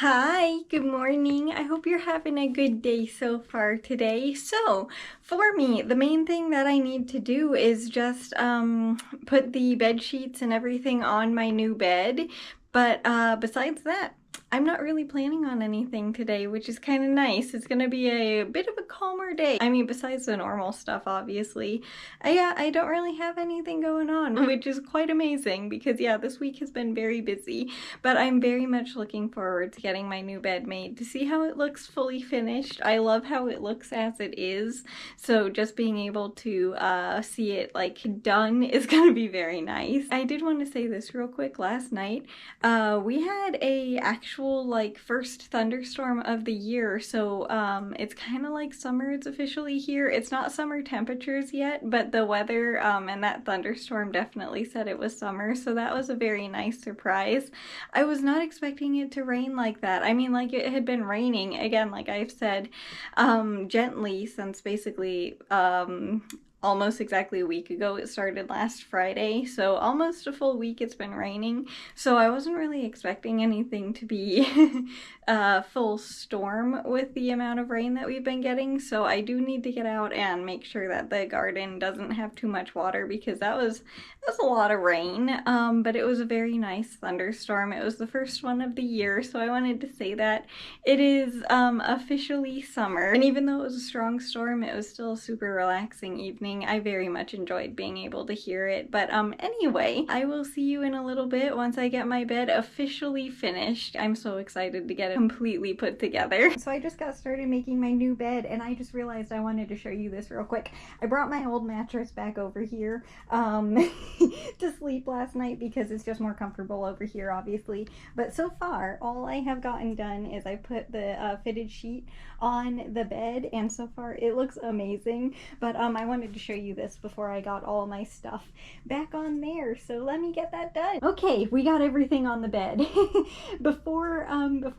Hi, good morning. I hope you're having a good day so far today. So, for me, the main thing that I need to do is just put the bed sheets and everything on my new bed. But besides that, I'm not really planning on anything today, which is kind of nice. It's gonna be a bit of a calmer day. I mean, besides the normal stuff, obviously. I don't really have anything going on, which is quite amazing because yeah, this week has been very busy. But I'm very much looking forward to getting my new bed made to see how it looks fully finished. I love how it looks as it is, so just being able to see it like done is gonna be very nice. I did want to say this real quick. Last night we had a actual like first thunderstorm of the year, so it's kind of like summer is officially here. It's not summer temperatures yet, but the weather and that thunderstorm definitely said it was summer, so that was a very nice surprise. I was not expecting it to rain like that. I mean, like, it had been raining, again, like I've said, gently since basically almost exactly a week ago. It started last Friday, so almost a full week it's been raining. So I wasn't really expecting anything to be a full storm with the amount of rain that we've been getting. So I do need to get out and make sure that the garden doesn't have too much water because that was a lot of rain. But it was a very nice thunderstorm. It was the first one of the year, so I wanted to say that it is officially summer. And even though it was a strong storm, it was still a super relaxing evening. I very much enjoyed being able to hear it. But anyway, I will see you in a little bit once I get my bed officially finished. I'm so excited to get it completely put together. So I just got started making my new bed and I just realized I wanted to show you this real quick. I brought my old mattress back over here to sleep last night because it's just more comfortable over here, obviously. But so far, all I have gotten done is I put the fitted sheet on the bed, and so far it looks amazing. But I wanted to show you this before I got all my stuff back on there, so let me get that done. Okay, we got everything on the bed. Before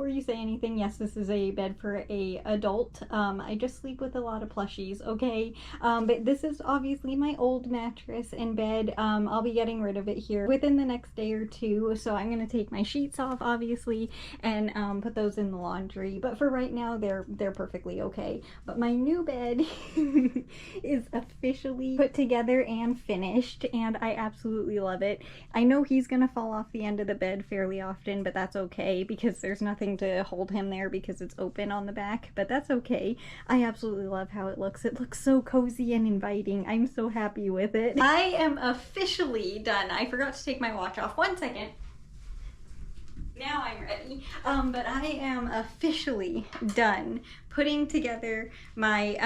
you say anything, yes, this is a bed for a adult. I just sleep with a lot of plushies, okay? But this is obviously my old mattress and bed. I'll be getting rid of it here within the next day or two, so I'm gonna take my sheets off, obviously, and put those in the laundry. But for right now, they're perfectly okay. But my new bed is officially put together and finished, and I absolutely love it. I know he's gonna fall off the end of the bed fairly often, but that's okay because there's nothing to hold him there because it's open on the back, but that's okay. I absolutely love how it looks. It looks so cozy and inviting. I'm so happy with it. I am officially done. I forgot to take my watch off. 1 second. Now I'm ready. But I am officially done putting together my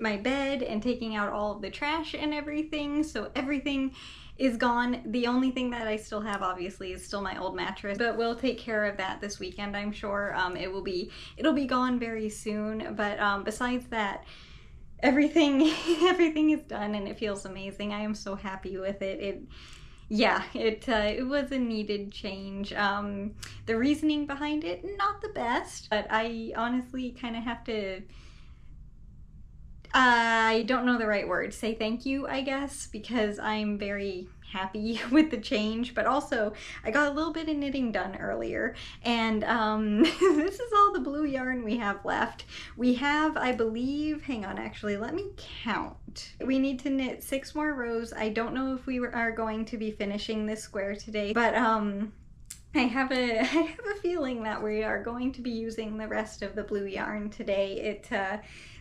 my bed and taking out all of the trash and everything. So everything is gone. The only thing that I still have, obviously, is still my old mattress, but we'll take care of that this weekend, I'm sure. It'll be gone very soon. But besides that, everything everything is done and it feels amazing. I am so happy with it. It was a needed change. The reasoning behind it, not the best, but I honestly kind of have to, I don't know the right word, say thank you, I guess, because I'm very happy with the change. But also I got a little bit of knitting done earlier, and this is all the blue yarn we have left. We have, I believe, hang on, actually, let me count. We need to knit 6 more rows. I don't know if we are going to be finishing this square today, but I have a feeling that we are going to be using the rest of the blue yarn today.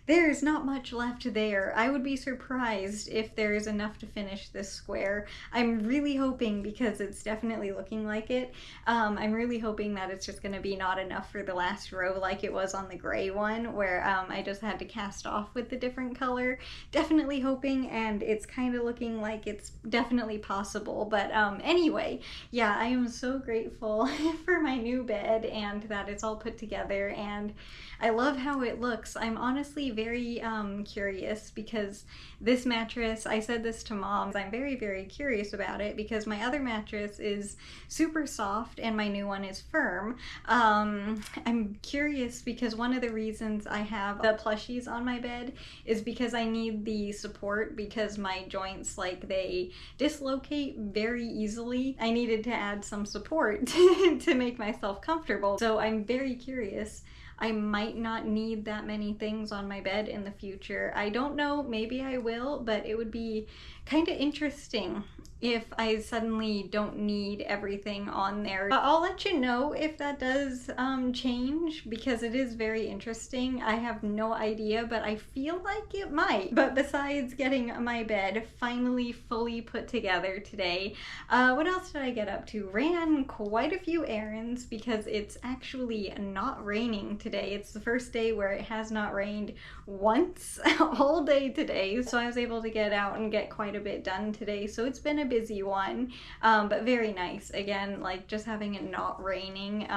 There's not much left there. I would be surprised if there is enough to finish this square. I'm really hoping, because it's definitely looking like it, I'm really hoping that it's just going to be not enough for the last row like it was on the gray one, where I just had to cast off with the different color. Definitely hoping, and it's kind of looking like it's definitely possible. But anyway, yeah, I am so grateful for my new bed and that it's all put together, and I love how it looks. I'm honestly very curious because this mattress, I said this to Mom, I'm very, very curious about it because my other mattress is super soft and my new one is firm. I'm curious because one of the reasons I have the plushies on my bed is because I need the support because my joints, like, they dislocate very easily. I needed to add some support to make myself comfortable. So I'm very curious. I might not need that many things on my bed in the future. I don't know, maybe I will, but it would be kind of interesting if I suddenly don't need everything on there. I'll let you know if that does change because it is very interesting. I have no idea, but I feel like it might. But besides getting my bed finally fully put together today, what else did I get up to? Ran quite a few errands because it's actually not raining today. It's the first day where it has not rained once all day today. So I was able to get out and get quite a bit done today. So it's been a busy one, but very nice. Again, like, just having it not raining,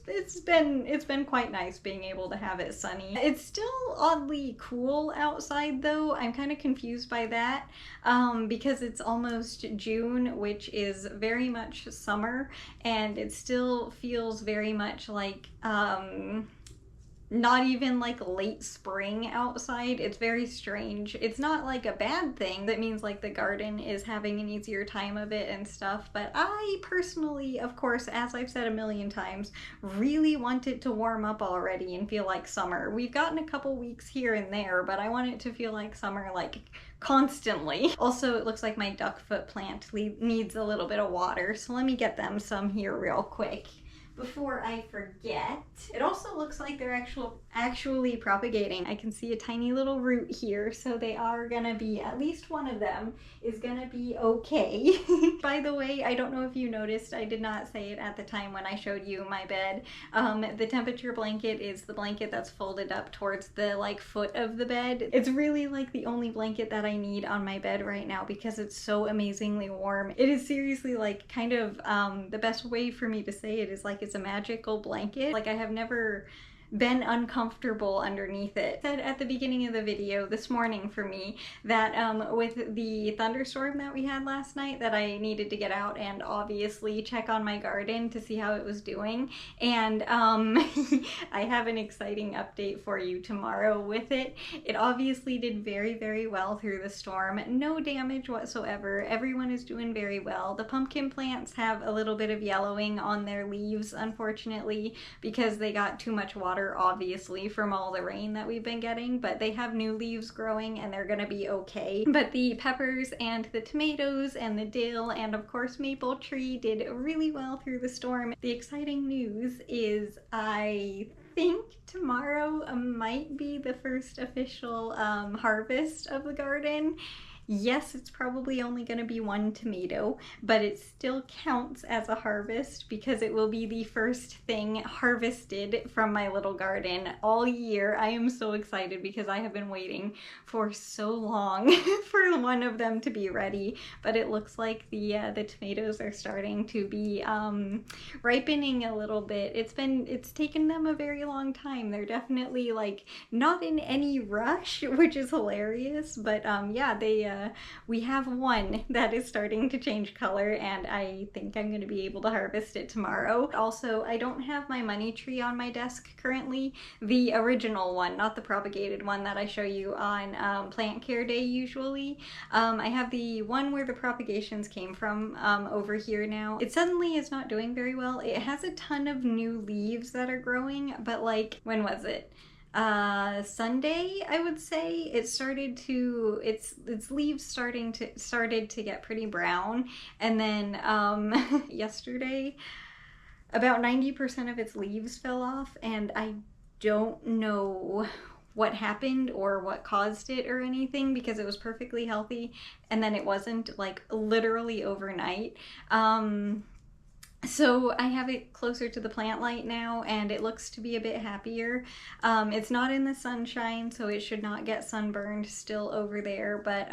it's been quite nice being able to have it sunny. It's still oddly cool outside though. I'm kind of confused by that because it's almost June, which is very much summer, and it still feels very much like not even like late spring outside. It's very strange. It's not like a bad thing. That means like the garden is having an easier time of it and stuff. But I personally, of course, as I've said a million times, really want it to warm up already and feel like summer. We've gotten a couple weeks here and there, but I want it to feel like summer, like constantly. Also, it looks like my duckfoot plant needs a little bit of water, so let me get them some here real quick before I forget. It also looks like they're actually propagating. I can see a tiny little root here, so they are gonna be, at least one of them is gonna be okay. By the way, I don't know if you noticed, I did not say it at the time when I showed you my bed. The temperature blanket is the blanket that's folded up towards the like foot of the bed. It's really like the only blanket that I need on my bed right now because it's so amazingly warm. It is seriously like kind of the best way for me to say it is like it's a magical blanket. Like, I have never been uncomfortable underneath it. I said at the beginning of the video this morning for me that with the thunderstorm that we had last night that I needed to get out and obviously check on my garden to see how it was doing, and I have an exciting update for you tomorrow with it. It obviously did very, very well through the storm. No damage whatsoever. Everyone is doing very well. The pumpkin plants have a little bit of yellowing on their leaves, unfortunately, because they got too much water obviously from all the rain that we've been getting, but they have new leaves growing and they're gonna be okay. But the peppers and the tomatoes and the dill and of course maple tree did really well through the storm. The exciting news is I think tomorrow might be the first official harvest of the garden. Yes, it's probably only going to be one tomato, but it still counts as a harvest because it will be the first thing harvested from my little garden all year. I am so excited because I have been waiting for so long for one of them to be ready, but it looks like the tomatoes are starting to be ripening a little bit. It's taken them a very long time. They're definitely like not in any rush, which is hilarious, but yeah, we have one that is starting to change color and I think I'm going to be able to harvest it tomorrow. Also, I don't have my money tree on my desk currently. The original one, not the propagated one that I show you on plant care day usually. I have the one where the propagations came from over here now. It suddenly is not doing very well. It has a ton of new leaves that are growing, but like, when was it? Sunday, I would say, it started to, its leaves started to get pretty brown, and then yesterday about 90% of its leaves fell off, and I don't know what happened or what caused it or anything because it was perfectly healthy and then it wasn't, like literally overnight. So I have it closer to the plant light now and it looks to be a bit happier. It's not in the sunshine, so it should not get sunburned still over there. But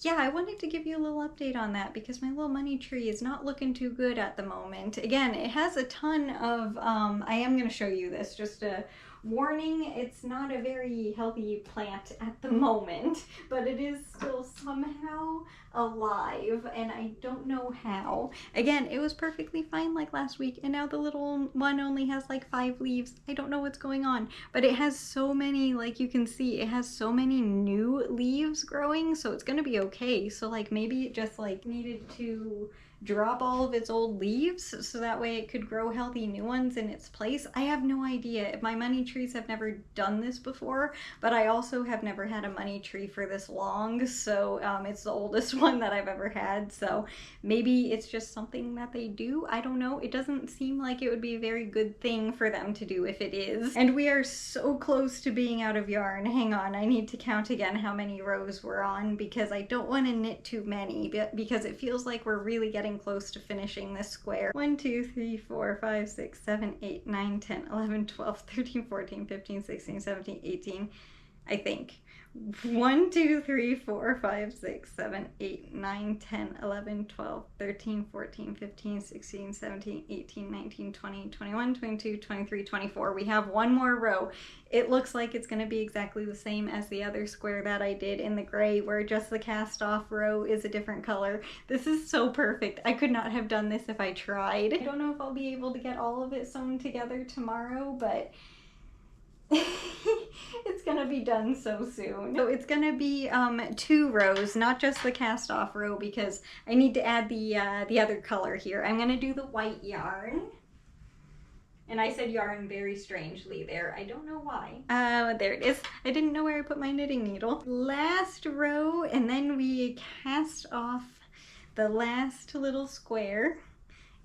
yeah, I wanted to give you a little update on that because my little money tree is not looking too good at the moment. Again, it has a ton of, I am going to show you this just to Warning, it's not a very healthy plant at the moment, but it is still somehow alive, and I don't know how. Again, it was perfectly fine like last week, and now the little one only has like 5 leaves. I don't know what's going on, but it has so many, like you can see, it has so many new leaves growing, so it's gonna be okay. So like maybe it just like needed to drop all of its old leaves so that way it could grow healthy new ones in its place. I have no idea. My money trees have never done this before, but I also have never had a money tree for this long, so it's the oldest one that I've ever had, so maybe it's just something that they do. I don't know. It doesn't seem like it would be a very good thing for them to do if it is. And we are so close to being out of yarn. Hang on, I need to count again how many rows we're on because I don't want to knit too many, because it feels like we're really getting close to finishing this square. 1, 2, 3, 4, 5, 6, 7, 8, 9, 10, 11, 12, 13, 14, 15, 16, 17, 18, I think. 1, 2, 3, 4, 5, 6, 7, 8, 9, 10, 11, 12, 13, 14, 15, 16, 17, 18, 19, 20, 21, 22, 23, 24. We have one more row. It looks like it's going to be exactly the same as the other square that I did in the gray, where just the cast off row is a different color. This is so perfect. I could not have done this if I tried. I don't know if I'll be able to get all of it sewn together tomorrow, but it's gonna be done so soon. So it's gonna be 2 rows, not just the cast off row, because I need to add the other color here. I'm gonna do the white yarn. And I said yarn very strangely there. I don't know why. There it is. I didn't know where I put my knitting needle. Last row, and then we cast off the last little square.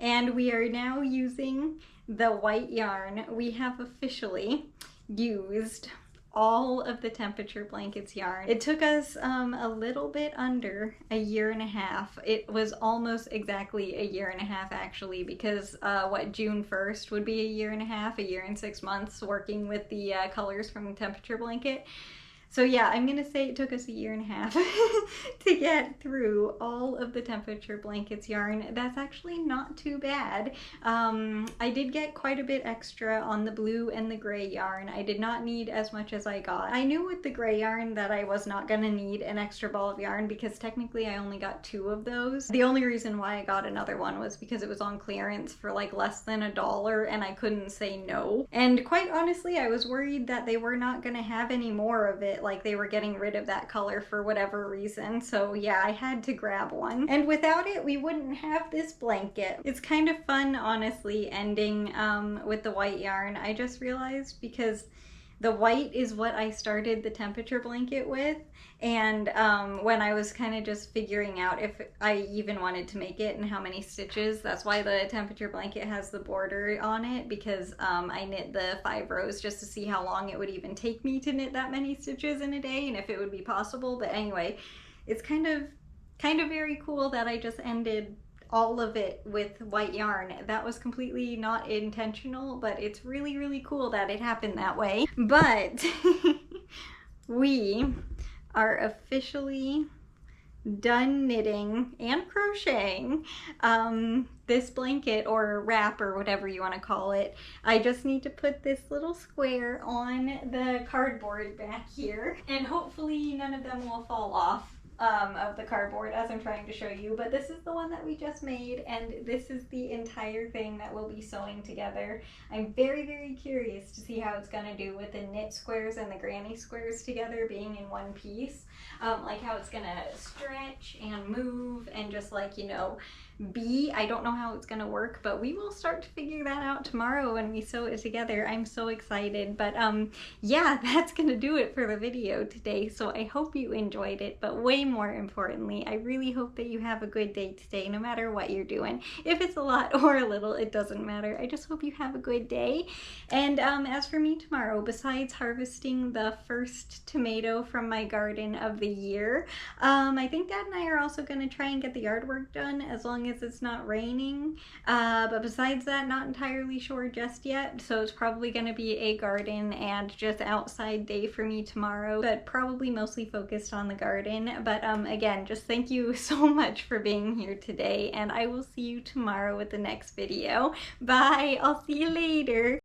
And we are now using the white yarn. We have officially used all of the temperature blankets yarn. It took us a little bit under a year and a half. It was almost exactly a year and a half actually, because June 1st would be a year and a half, a year and 6 months working with the colors from the temperature blanket. So yeah, I'm gonna say it took us a year and a half to get through all of the temperature blankets yarn. That's actually not too bad. I did get quite a bit extra on the blue and the gray yarn. I did not need as much as I got. I knew with the gray yarn that I was not gonna need an extra ball of yarn because technically I only got 2 of those. The only reason why I got another one was because it was on clearance for like less than $1 and I couldn't say no. And quite honestly, I was worried that they were not gonna have any more of it, like they were getting rid of that color for whatever reason. So yeah, I had to grab one. And without it, we wouldn't have this blanket. It's kind of fun, honestly, ending with the white yarn. I just realized because the white is what I started the temperature blanket with, and when I was kind of just figuring out if I even wanted to make it and how many stitches, that's why the temperature blanket has the border on it, because I knit the 5 rows just to see how long it would even take me to knit that many stitches in a day and if it would be possible. But anyway, it's kind of very cool that I just ended all of it with white yarn. That was completely not intentional, but it's really, really cool that it happened that way. But we are officially done knitting and crocheting this blanket or wrap or whatever you want to call it. I just need to put this little square on the cardboard back here, and hopefully none of them will fall off of the cardboard as I'm trying to show you. But this is the one that we just made, and this is the entire thing that we'll be sewing together. I'm very, very curious to see how it's gonna do with the knit squares and the granny squares together being in one piece. Like how it's gonna stretch and move and just like, you know, I don't know how it's gonna work, but we will start to figure that out tomorrow when we sew it together. I'm so excited. But yeah, that's gonna do it for the video today. So I hope you enjoyed it, but way more importantly, I really hope that you have a good day today, no matter what you're doing. If it's a lot or a little, it doesn't matter. I just hope you have a good day. And as for me tomorrow, besides harvesting the first tomato from my garden of the year, I think Dad and I are also gonna try and get the yard work done as long as it's not raining. But besides that, not entirely sure just yet. So it's probably gonna be a garden and just outside day for me tomorrow, but probably mostly focused on the garden. But again, just thank you so much for being here today, and I will see you tomorrow with the next video. Bye! I'll see you later!